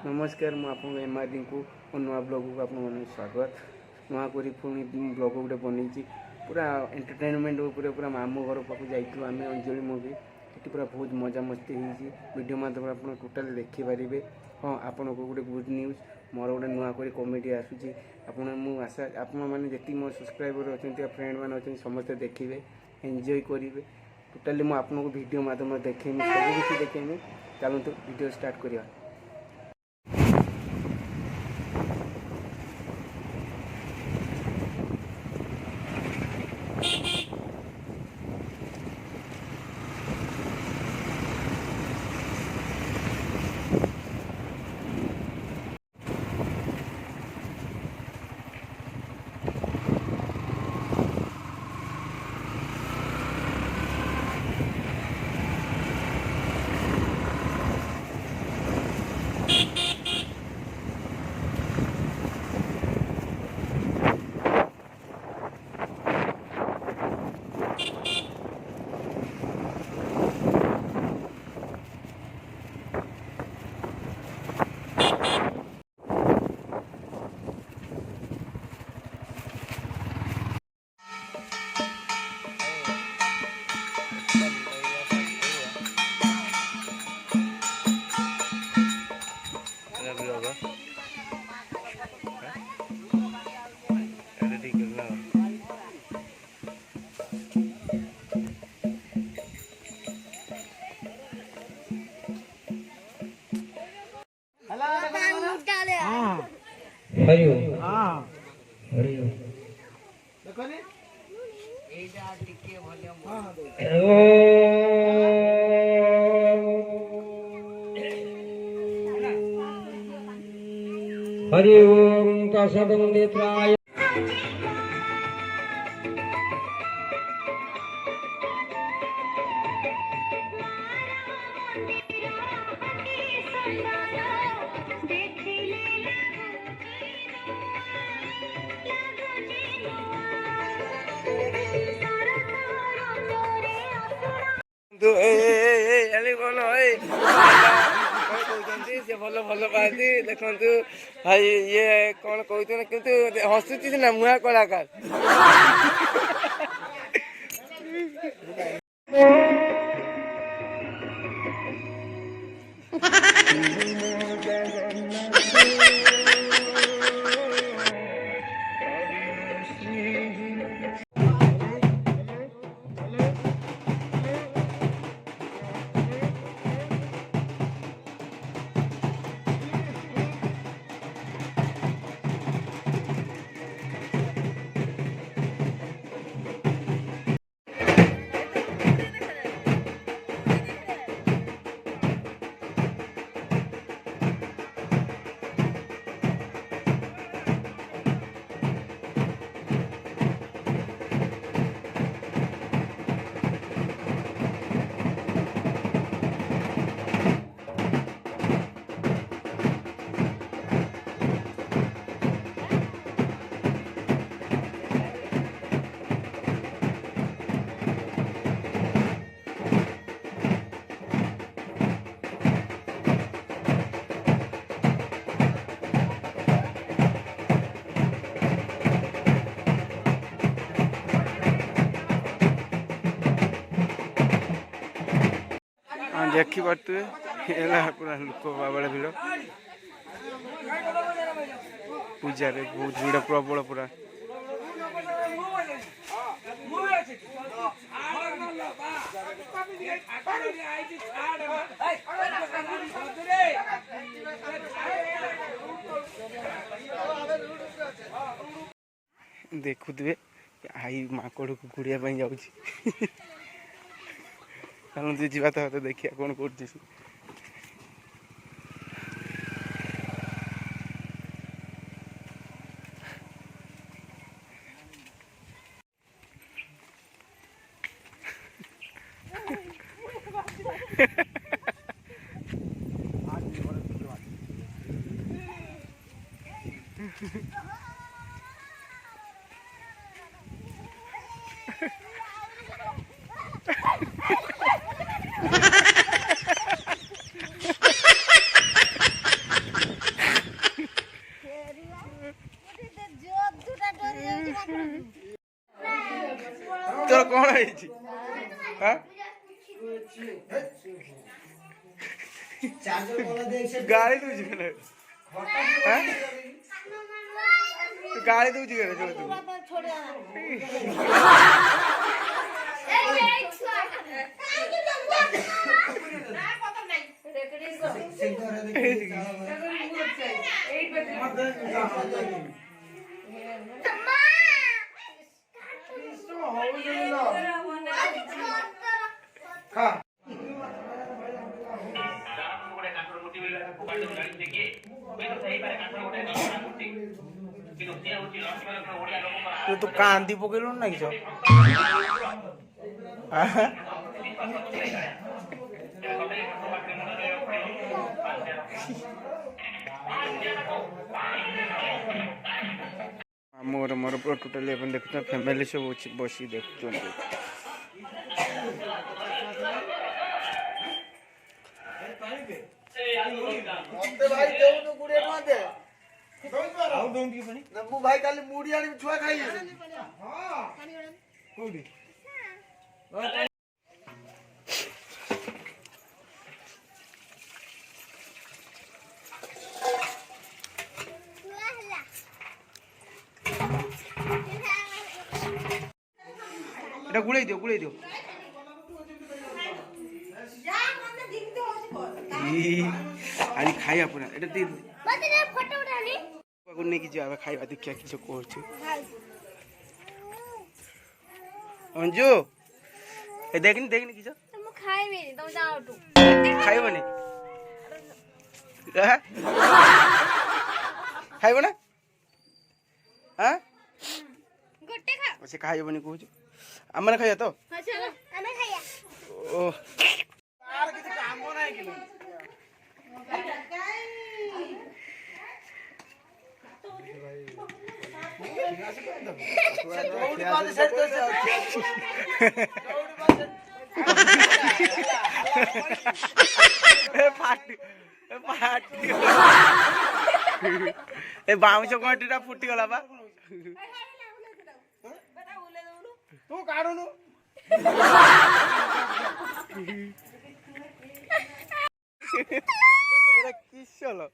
नमस्कार मु आपन एम आर रिंकू और नुआ ब्लॉग को आप स्वागत नुआ करी पुणी ब्लॉग गोटे बनई पूरा एंटरटेनमेंट पूरा पूरा मामू घर पाक जाइलु आम अंजलि मुवी ये पूरा बहुत मजा मस्ती होती वीडियो माध्यम आप टोटाल देखिपारे। हाँ आपन को गोटे गुड न्यूज मोर गोटे नुआ करी कमेडी आसूँ आशा आपण मैंने जी मो सब्सक्राइबर अच्छा फ्रेंड मैंने अच्छा समस्ते देखिए एंजॉय करेंगे टोटाली मुझे आपको वीडियो माध्यम देखेमी सब किसी देखेमी चलते वीडियो स्टार्ट करिया। हरिओ हरिओ देखने एजा टिके वॉल्यूम हरि ओम तत्सदित्राय भल भल पाती देखु भाई ये कौन कहते कि हसुची ना मुहा कलाकार देखी पारे पूरा लोक बाबा भिड़ पूजा बहुत भिड़ प्रबल पूरा देखुए आई माकड़ को गुड़िया जाऊँ चलते जीवा तो देखिए कौन कर गाड़ी दूजी करे गाड़ी दूजी करे जो तू ତୁ କାନ୍ଦି ପକେଇଲୁଣି ନା କିସ मोर मोर पूरा टोटली अपन देखते हैं फैमिली सब बसी देखते हैं भाई देउनु गुड़े न दे आउ दउन की पानी नबु भाई काली मुड़ी आनी छुआ खाई हां कोडी এটা গুড়াই দিও आज खाइया पूरा এটা দি ফটো উঠানি কোন নেকি যাবে খাইবা দেখিয়া কিছু করছে অঞ্জু এ দেখনি কিছু তুমি খাইবে তুমি যাও তো খাইবনি খাইব না হ্যাঁ গোটে খা সে খাইবনি কହୁଛୁ আমরা খাইয়া তো চলো ଆମେ ଖାଇବା ଓ আর কিছু কাম নাই কিলো ए बाउंस गंटीटा फुटी गला बा तू काढूनु एरा किसलो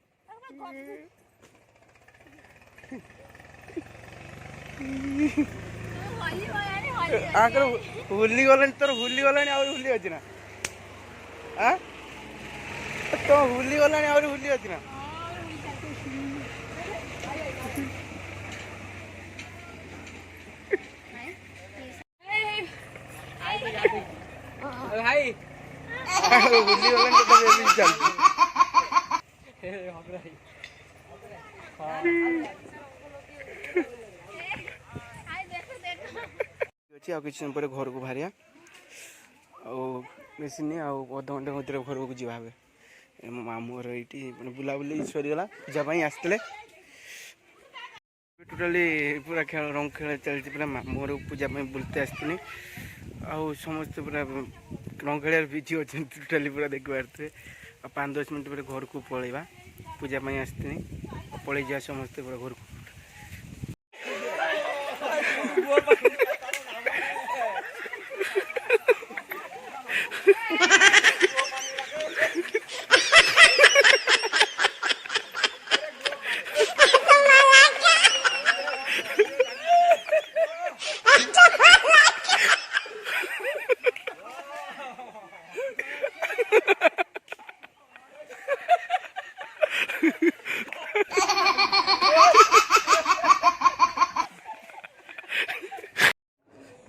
आकर हुली गलानी तोर हुली गलानी और हुली अछि ना हां तो हुली गलानी और हुली अछि ना भाई हुली गलानी तो बेबी चल हे हबराई अच्छी आ किसी पर घर को बाहरिया बेसी नहीं अध घंटे मध्य घर को जी मो मामूर ये बुलाबुली सरीगला पूजापाई आसते टोटाली पूरा खेल रंग खेल चलती पूरा मामूर पूजापाई बुलते आसती समस्त पूरा रंग खेल बिजी अच्छे टोटाली पूरा देख पारे 5-10 मिनट पर घर को पलैबा पूजापाई आसती पलि जा समस्ते पूरा घर को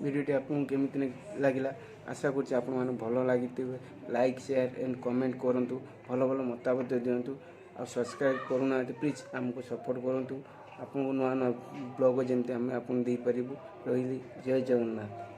वीडियोटी आपको केमिति लगिला आशा करछि आपन माने भलो लागिथिबे लाइक शेयर एंड कमेंट करंतु भलो भलो मतामत दियंतु आ सब्सक्राइब करूना प्लीज हमको सपोर्ट करंतु आपन नुआ नुआ ब्लॉग जेमते हम आपन दे परिबु रहिली जय जगन्नाथ।